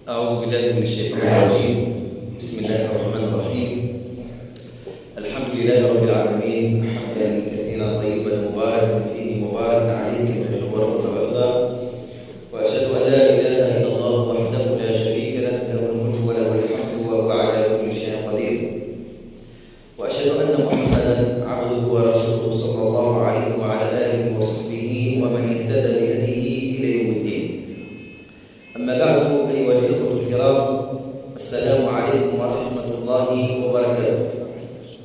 أعوذ بالله من الشيطان الرجيم. بسم الله الرحمن الرحيم. الحمد لله رب العالمين حمدا كثيرا طيبا مباركا فيه مباركا عليه كما يحب ربنا ويرضى. وأشهد أن لا إله إلا الله وحده لا شريك له، له الملك وله الحمد وهو على كل شيء قدير. وأشهد أن محمدا عبده ورسوله صلى الله عليه وعلى آله وصحبه ومن اهتدى بهديه إلى يوم الدين. أما بعد، أيها الإخوة الكرام، السلام عليكم ورحمة الله وبركاته.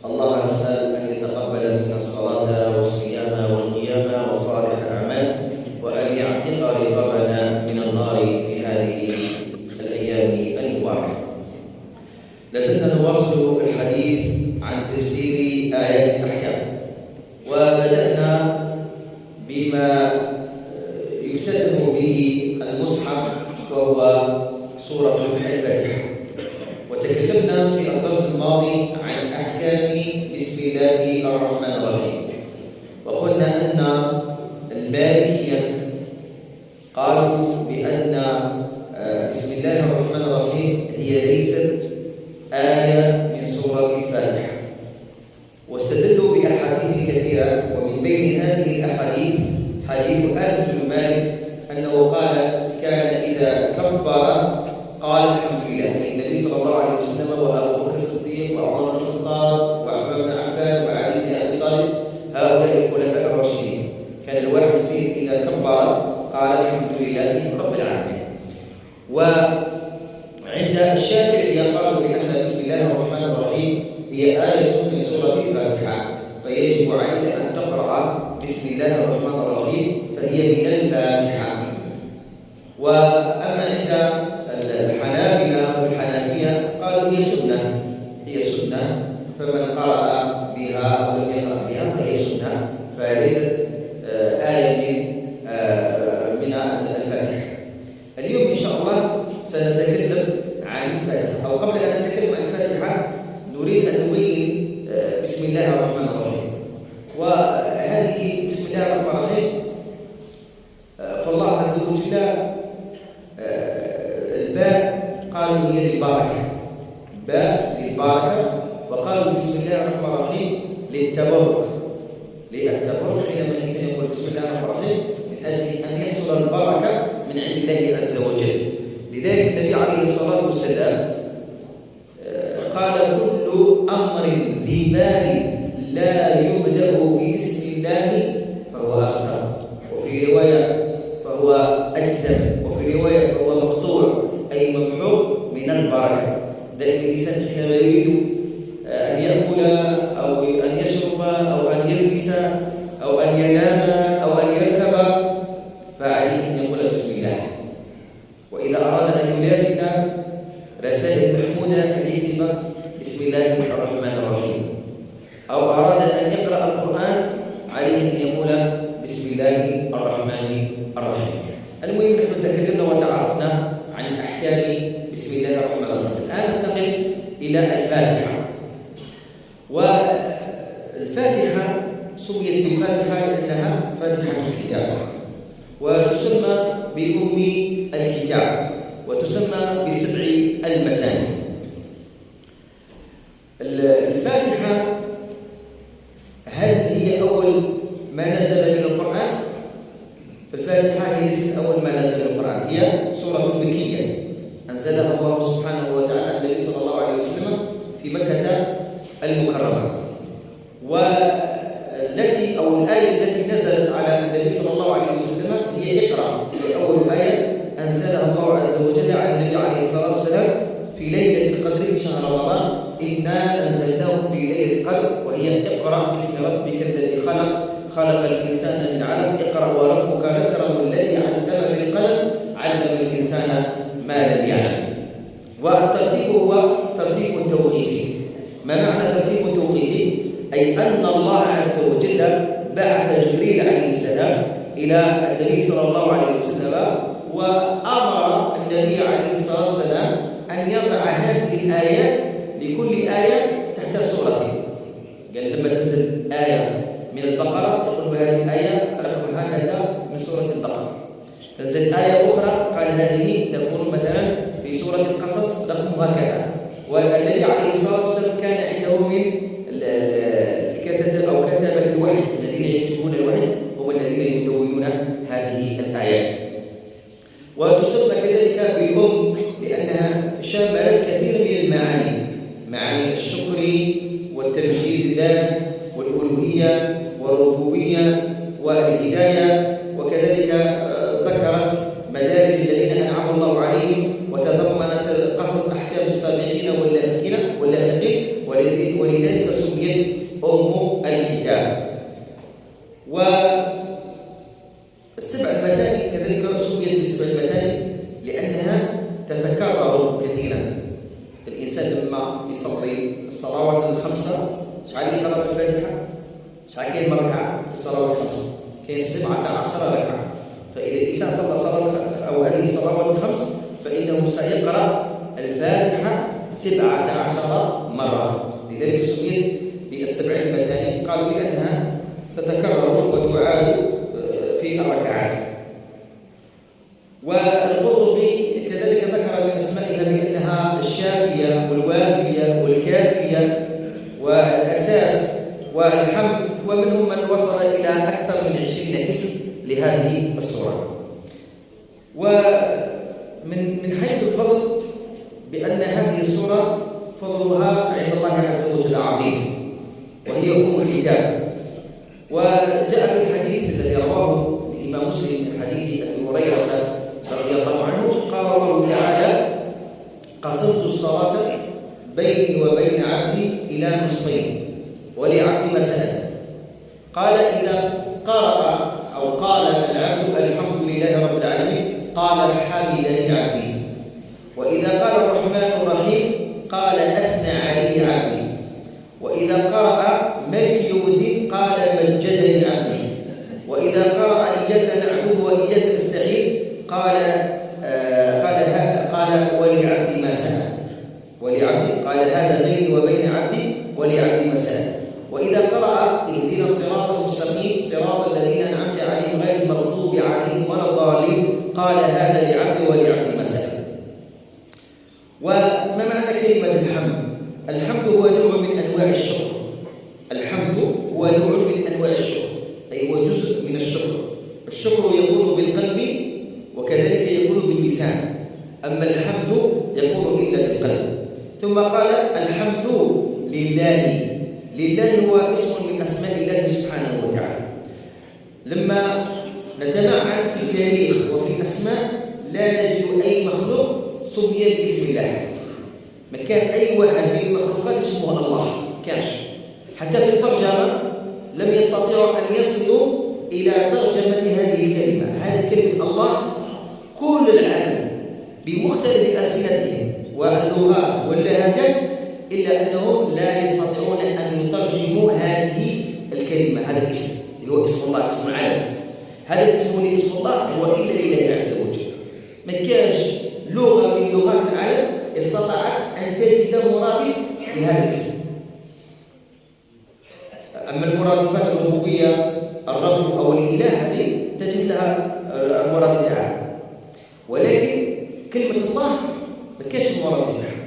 الله نسأل أن يتقبل منا الصلاة والصيام والقيام وصالح الأعمال، وأن يعتق رقابنا من النار في هذه الأيام المباركة. لازلنا نواصل الحديث عن تفسير آيات الأحكام، وبدأنا بما يفتتح به المصحف وهو سورة الفاتحة، وتكلمنا في الدرس الماضي عن أحكام بسم الله الرحمن الرحيم، وقلنا أن المالكية قالوا بأن بسم الله الرحمن الرحيم هي ليست آية من سورة الفاتحة، واستدلوا بأحاديث كثيرة، ومن بين هذه الأحاديث حديث أنس بن مالك أنه قال كان إذا كبر قال الحمد لله. النبي صلى الله عليه وسلم وأبو بكر الصديق وعمر بن الخطاب وعثمان بن عفان وعلي بن أبي طالب، هؤلاء الخلفاء الراشدين، كان الواحد فيهم إذا كبر قال الحمد لله رب العالمين. وعند الشافعي قالوا بأن بسم الله الرحمن الرحيم هي آية من سورة الفاتحة، فيجب عليك أن تقرأ بسم الله الرحمن الرحيم، فهي من الفاتحة. وأما عند الحنابلة والحنفية قالوا هي سنة، فمن قرأ بها أو لم يقرأ بها فهي سنة، فليست آية من الفاتحة. اليوم إن شاء الله سنتكلم عن الفاتحة، أو قبل أن نتكلم عن الفاتحة نريد أن نبين بسم الله الرحمن الرحيم. وهذه بسم الله الرحمن الرحيم فالله عز وجل الباء قالوا هي للبركة، باء للبركة، وقالوا بسم الله الرحمن الرحيم للتبرك، حينما الإنسان يقول بسم الله الرحمن الرحيم من أجل أن يحصل البركة من عند الله عز وجل. لذلك النبي عليه الصلاة والسلام قال كل أمر ذي بال لا يبدأ ببسم الله فهو أبتر، وفي رواية فهو أجدم، وفي رواية فهو مقطوع أي ممحوق من البركة. دائما الإنسان حينما يريد أن يأكل أو أن يشرب أو أن يلبس أو أن ينام أو أن يركب فعليه أن يقول بسم الله. وإذا أراد أن يراسل رسائل محمودة أن يكتب بسم الله الرحمن الرحيم، أو أراد أن يقرأ القرآن عليه أن يقول بسم الله الرحمن الرحيم. المهم نحن تكلمنا وتعرفنا عن أحكام بسم الله الرحمن الرحيم. الآن ننتقل إلى الفاتحة. والفاتحة سميت بالفاتحة لأنها فاتحة الكتاب، وتسمى بأم الكتاب، وتسمى بسبع المثاني. الفاتحة هل هي أول ما نزل من القرآن؟ فالفاتحة هي ليست أول ما نزل من القرآن، هي سورة مكية أنزلها الله سبحانه وتعالى على النبي صلى الله عليه وسلم في مكة المكرمة، والتي أو الآية التي نزلت على النبي صلى الله عليه وسلم هي اقرأ، هي أول آية أنزلها الله عز وجل على النبي عليه الصلاة والسلام في ليلة القدر في شهر رمضان. إنا أنزلناه في ليلة القدر، وهي اقرأ باسم ربك الذي خلق الإنسان من علق، اقرأ وربك الأكرم الذي علم بالقلم علم الإنسان ما لم يعلم. والترتيب هو ترتيب توقيفي. ما معنى ترتيب توقيفي؟ أي أن الله عز وجل بعث جبريل عليه السلام إلى النبي صلى الله عليه وسلم، وأمر النبي عليه الصلاة والسلام أن يضع هذه الآيات لكل آية تحت سورته. قال لما تنزل آية من البقرة يقول هذه الآية رقم هكذا من سورة البقرة، تنزل آية أخرى قال هذه تكون مثلا في سورة هكذا. والنبي عليه الصلاة والسلام كان عنده من الكتبة أو كتبة الوحي الذين يكتبون الوحي هم الذين يدونون هذه الآيات. وتسمى كذلك بالأم لأنها شملت كثير من المعاني، معاني الشكر والتمجيد لله والألوهية والربوبية والهداية، وكذلك ذكرت مدارج الذين أنعم الله عليهم، وتضمنت قصص أحكام السابقين واللاحقين، ولذلك سميت أم الكتاب. والسبع المثاني كذلك سميت بالسبع المثاني لأنها تتكرر كثيرا. الإنسان لما يصلي الصلوات الخمسة شحال يقرأ الفاتحة؟ شحال كاين ركعة في الصلوات الخمس؟ كاين 17 ركعة. فإذا الإنسان صلى صلاة أو هذه الصلوات الخمس فإنه سيقرأ الفاتحة 17 مرة. لذلك سميت بالسبع المثاني، قالوا لأنها تتكرر وتعاد في الركعات. والقرطبي كذلك ذكر من أسمائها بأنها الشافية والوافية والكافية والأساس والحمد، ومنهم من وصل إلى أكثر من 20 اسم لهذه السورة. ومن حيث الفضل بأن هذه السورة فضلها عند الله عز وجل عظيم، وهي أم الكتاب. وجاء في الحديث الذي رواه الإمام مسلم من حديث أبي هريرة رضي الله عنه قال الله تعالى: قسمت الصلاة بيني وبين عبدي إلى نصفين ولعبدي ما سأل. قال: إذا قرأ أو قال العبد الحمد لله رب العالمين قال حمدني عبدي، وإذا قال الرحمن الرحيم قال أثنى علي عبدي، وإذا قرأ مالك يوم الدين قال مجدني عبدي، وإذا قرأ إياك نعبد وإياك نستعين قال ولعبدي ما سأل، ولعبدي قال هذا بيني وبين عبدي ولعبدي ما سأل. وإذا قرأ اهدنا الصراط المستقيم صراط الذين أنعمت عليهم غير المغضوب عليهم ولا الضالين قال هذا لعبدي ولعبدي ما سأل. وما معنى كلمة الحمد؟ الحمد هو نوع من أنواع الشكر. الحمد هو نوع من أنواع الشكر، أي هو جزء من الشكر. الشكر يكون بالقلب وكذلك يكون باللسان، أما الحمد يكون إلا بالقلب. ثم قال الحمد لله. لله هو اسم من أسماء الله سبحانه وتعالى. لما نتمعن في التاريخ وفي الأسماء لا نجد أي مخلوق سمي باسم الله. ما كان أي واحد من المخلوقات اسمه الله، كانش. حتى في الترجمة لم يستطيعوا أن يصلوا إلى ترجمة هذه الكلمة. هذه كلمة الله كل العالم بمختلف ألسنتهم واللغات واللهجات، إلا أنهم لا يستطيعون أن يترجموا هذه الكلمة، هذا الاسم اللي هو اسم الله، اسم العالم. هذا الاسم اللي اسم الله هو إلا لله عز وجل. ما كانش لغة من لغات العالم استطاعت أن تجد مرادف لهذا الاسم. أما المرادفات الربوبية الرب أو الإله هذه تجد لها المرادف تاعها، ولكن كلمة الله ما كانش المرادف تاعها.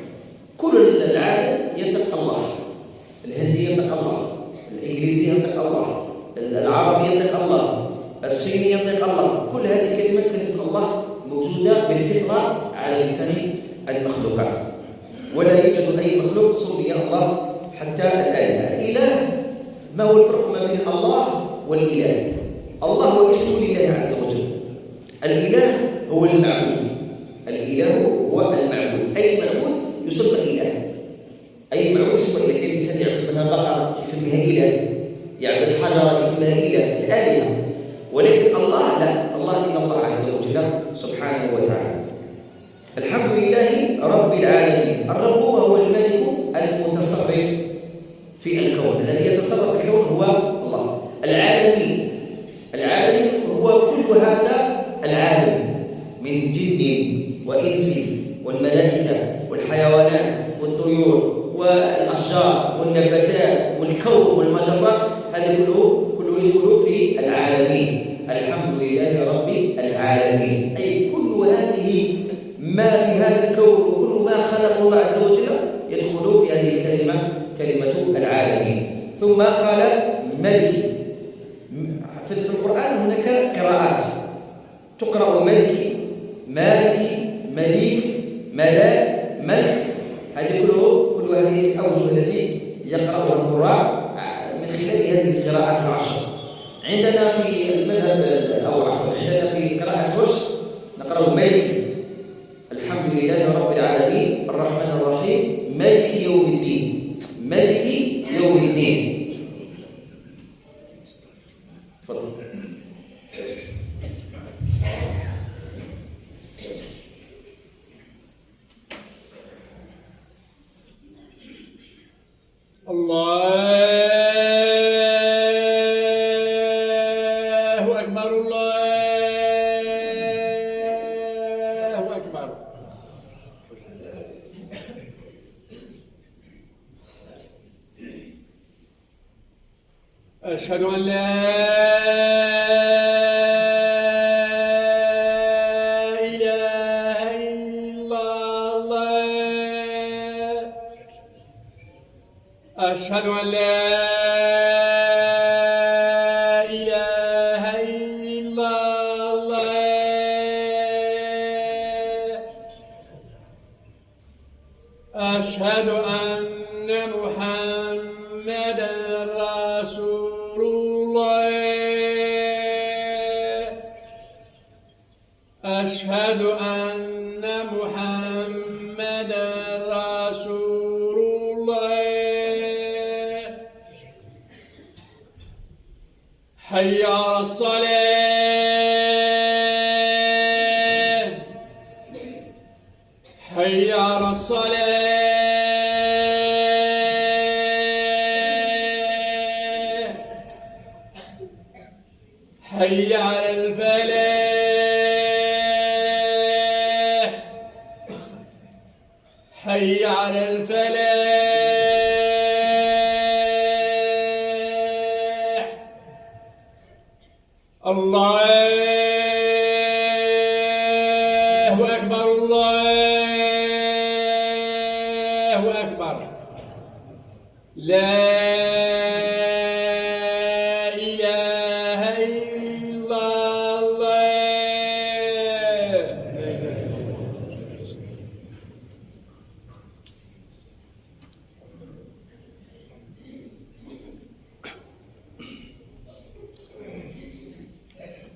كل العالم ينطق الله، الهندي ينطق الله، الإنجليزي ينطق الله، العربي ينطق الله، الصيني ينطق الله. كل هذه الكلمات كلمة الله موجودة بالفطرة على لسان المخلوقات، ولا يوجد أي مخلوق سمي الله حتى الآن. الإله ما هو الفرق ما بين الله والإله؟ الله هو اسم لله عز وجل. الإله هو المعبود، الإله هو المعبود. أي معبود يسمى إله، أي معبود يسمى إله. كان الإنسان يعبد مثلا بقرة يسميها إله، يعبد حجرة يسميها إله، الآلهة. ولكن الله لا، الله إلا الله عز وجل سبحانه وتعالى. الحمد لله رب العالمين. الرب هو الملك المتصرف في الكون، الذي يتصرف في الكون هو الله. العالمين، العالمين هو كل هذا العالم من جن وإنس والملائكة والحيوانات والطيور والأشجار والنباتات والكون والمجرات، هذا كله يدخل في العالمين. الحمد لله رب العالمين، أي كل هذه ما في هذا الكون وكل ما خلق الله عز وجل يدخل في هذه الكلمة كلمة العالمين. ثم قال ملك. في القرآن هناك قراءات تقرأ ملك، مالك، مليك، ملاك، ملك. هذه كل هذه الأوجه التي يقرأها القراء من خلال هذه القراءات العشر. عندنا في المذهب أو عفوا عندنا في قراءة ورش نقرأ ملك، الحمد لله رب العالمين الرحمن الرحيم مالك يوم الدين، مالك يوم الدين. تفضل. الله أكبر، الله أكبر. أشهد أن لا إله إلا الله. أشهد أن لا إله إلا الله. أشهد أن محمدًا رسول الله. أشهد أن محمدًا رسول الله. حي على الصلاة، حي على الصلاة، حي على الفلاح، حي على الفلاح. الله أكبر، الله أكبر. لا إله إلا الله.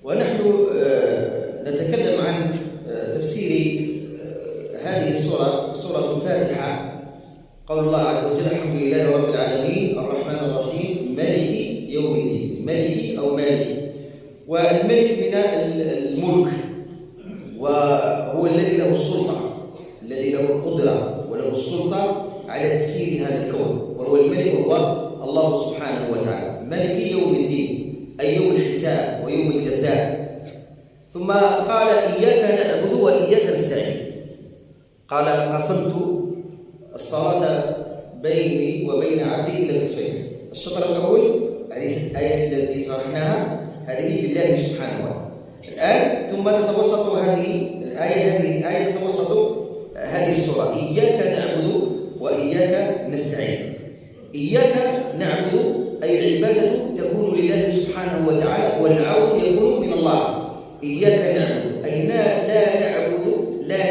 ونحن نتكلم عن تفسير هذه السورة، سورة الفاتحة. قول الله عز وجل الحمد لله رب العالمين الرحمن الرحيم مالك يوم الدين. مالك أو مالك، والملك من الملك، وهو الذي له السلطة، الذي له القدرة وله السلطة على تسيير هذا الكون، وهو الملك هو الله سبحانه وتعالى. مالك يوم الدين أي يوم الحساب ويوم الجزاء. ثم قال إياك نعبد وإياك نستعين. قال قسمت الصلاة بيني وبين عبدي إلى نصفين. الشطر الأول هذه الآية التي شرحناها هذه لله سبحانه وتعالى. الآن ثم تتوسط هذه الآية، هذه الآية تتوسط هذه السورة. إياك نعبد وإياك نستعين. إياك نعبد أي العبادة تكون لله سبحانه وتعالى والعون يكون من الله. إياك نعبد أي لا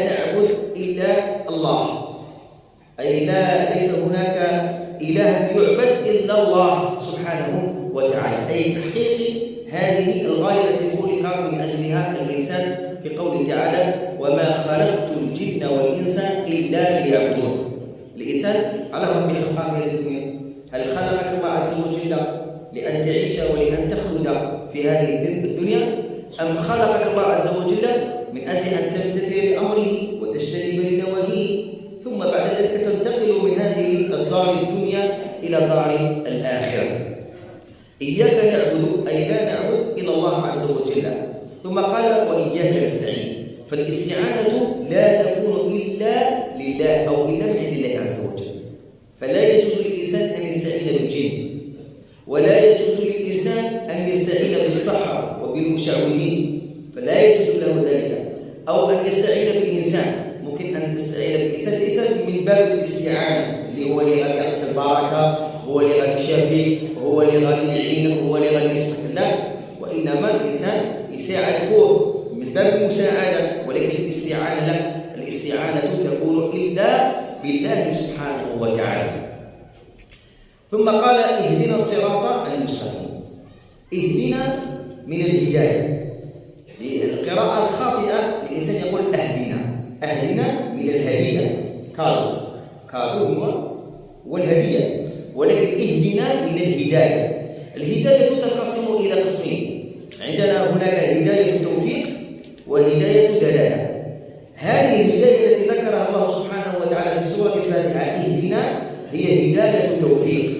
نعبد إلا الله، أي ليس هناك إله يعبد إلا الله سبحانه وتعالى، أي تحقيق هذه الغاية التي خلق من أجلها الإنسان في قوله تعالى وما خلقت الجن والإنس إلا ليعبدون. الإنسان على ربي خلقه من الدنيا. هل خلقك الله عز وجل لأن تعيش ولأن تخلد في هذه الدنيا، أم خلقك الله عز وجل من أجل أن تمتثل لأمره وتجتنب لنواهيه، ثم بعد ذلك تنتقل من هذه الدار الدنيا إلى دار الآخرة. إياك نعبد أي لا نعبد إلا الله عز وجل. ثم قال وإياك نستعين، فالاستعانة لا تكون إلا لله أو إلا من عند الله عز وجل. فلا يجوز للإنسان أن يستعين بالجن، ولا يجوز للإنسان أن يستعين بالسحرة وبالمشعوذين، فلا يجوز له ذلك. أو أن يستعين بالإنسان، ممكن أن نستعين بالإنسان ليس من باب الاستعانة اللي هو اللي غادي يعطيك البركة، هو اللي غادي يشافيك، هو اللي غادي يعينك، هو اللي غادي يصلك، لا، وإنما الإنسان يساعد أخوه من باب المساعدة، ولكن الاستعانة لا، الاستعانة تكون إلا بالله سبحانه وتعالى. ثم قال اهدنا الصراط المستقيم. اهدنا من الهداية. القراءة الخاطئة الإنسان يقول أهدنا من الهدية، كادو هو والهدية، ولكن اهدنا من الهداية. الهداية تنقسم إلى قسمين، عندنا هناك هداية توفيق وهداية دلالة. هذه الهداية التي ذكرها الله سبحانه وتعالى في سورة الفاتحة اهدنا هي هداية التوفيق.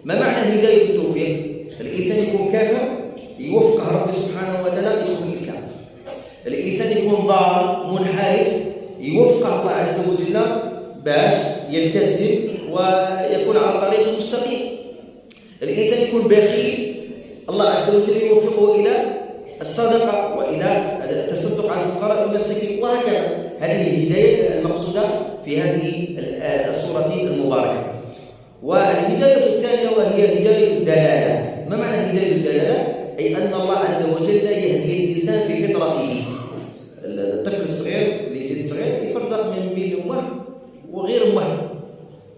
ما معنى هداية التوفيق؟ الإنسان يكون كافر يوفقه رب سبحانه وتعالى يدخل الإسلام. الإنسان يكون ضال منحرف يوفقه الله عز وجل باش يلتزم ويكون على الطريق المستقيم. الإنسان يكون بخيل الله عز وجل يوفقه إلى الصدقة وإلى التصدق على الفقراء والمساكين وهكذا. هذه الهداية المقصودة في هذه السورة المباركة. والهداية الثانية وهي هداية الدلالة. ما معنى هداية الدلالة؟ أي أن الله عز وجل يهدي الإنسان بفطرته. الطفل الصغير اللي يزيد صغير يفرق من بين أمه وغير أمه.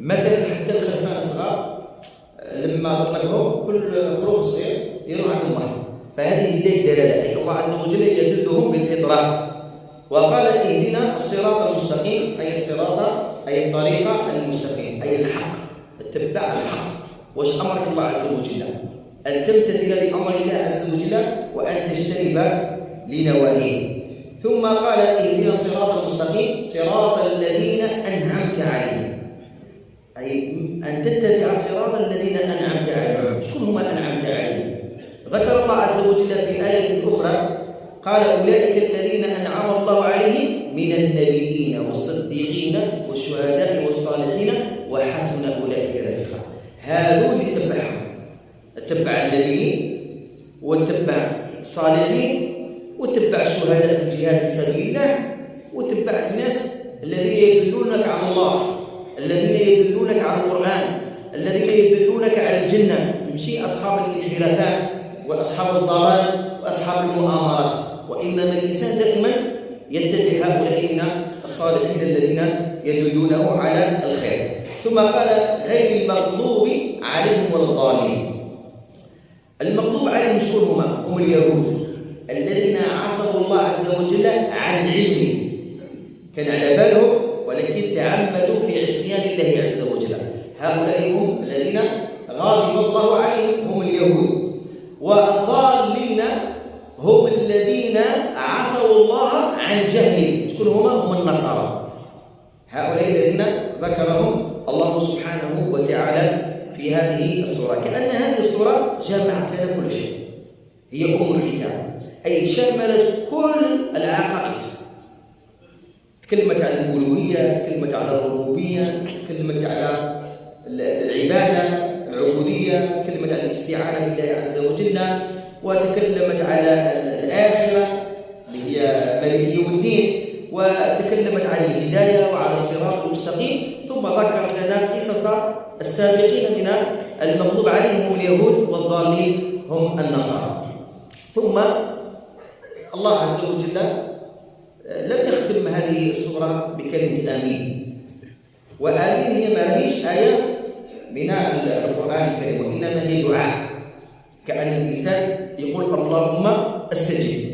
مثلا حتى الخرفان الصغار لما تطلقهم كل خروف صغير يروح عند أمه، فهذه هداية الدلالة، أي الله عز وجل يدلهم بالفطرة. وقال اهدنا الصراط المستقيم، أي الصراط أي الطريقة المستقيم، أي الحق، اتبع الحق. واش أمرك الله عز وجل؟ أن تمتثل لأمر الله عز وجل وأن تجتنب لنواهيه. ثم قال اهدنا الصراط المستقيم صراط الذين أنعمت عليهم، أي أن تتبع صراط الذين أنعمت عليهم. شكون هم أنعمت عليهم؟ ذكر الله عز وجل في آية أخرى قال أولئك الذين أنعم الله عليهم من النبيين والصديقين والشهداء والصالحين وحسن أولئك رفيقا. هذول تبعهم، اتبع النبيين واتبع الصالحين واتبع الشهداء في الجهاد في سبيل الله واتبع الناس الذين يدلونك على الله، الذين يدلونك على القرآن، الذين يدلونك على الجنة، مشي أصحاب الانحرافات وأصحاب الضلال وأصحاب المؤامرات. وإنما الإنسان دائما يتبع هؤلاء من الصالحين الذين يدلونه على الخير. ثم قال غير المغضوب عليهم ولا الضالين. المغضوب عليهم شكون هما؟ هم اليهود الذين عصوا الله عز وجل عن علم، كان على بالهم ولكن تعمدوا في عصيان الله عز وجل. هؤلاء هم الذين غضب الله عليهم، هم اليهود. والضالين هم الذين عصوا الله عن جهل، شكون هما؟ هم النصارى. هؤلاء الذين ذكرهم الله سبحانه وتعالى في هذه السورة. كأن هذه السورة جمعت لنا كل شيء، هي أم الكتاب، أي شملت كل العقائد. تكلمت عن الألوهية، تكلمت عن الربوبية، تكلمت على العبادة العبودية، تكلمت عن الاستعانة بالله عز وجل، وتكلمت على الآخرة اللي هي مالك يوم الدين، وتكلمت عن الهداية وعلى الصراط المستقيم. ثم ذكرت لنا قصص السابقين من المغضوب عليهم هم اليهود والضالين هم النصارى. ثم الله عز وجل لم يختم هذه السورة بكلمة آمين، وآمين هي ما هيش آية من القرآن الكريم، وإنما هي دعاء، كأن الإنسان يقول اللهم استجب.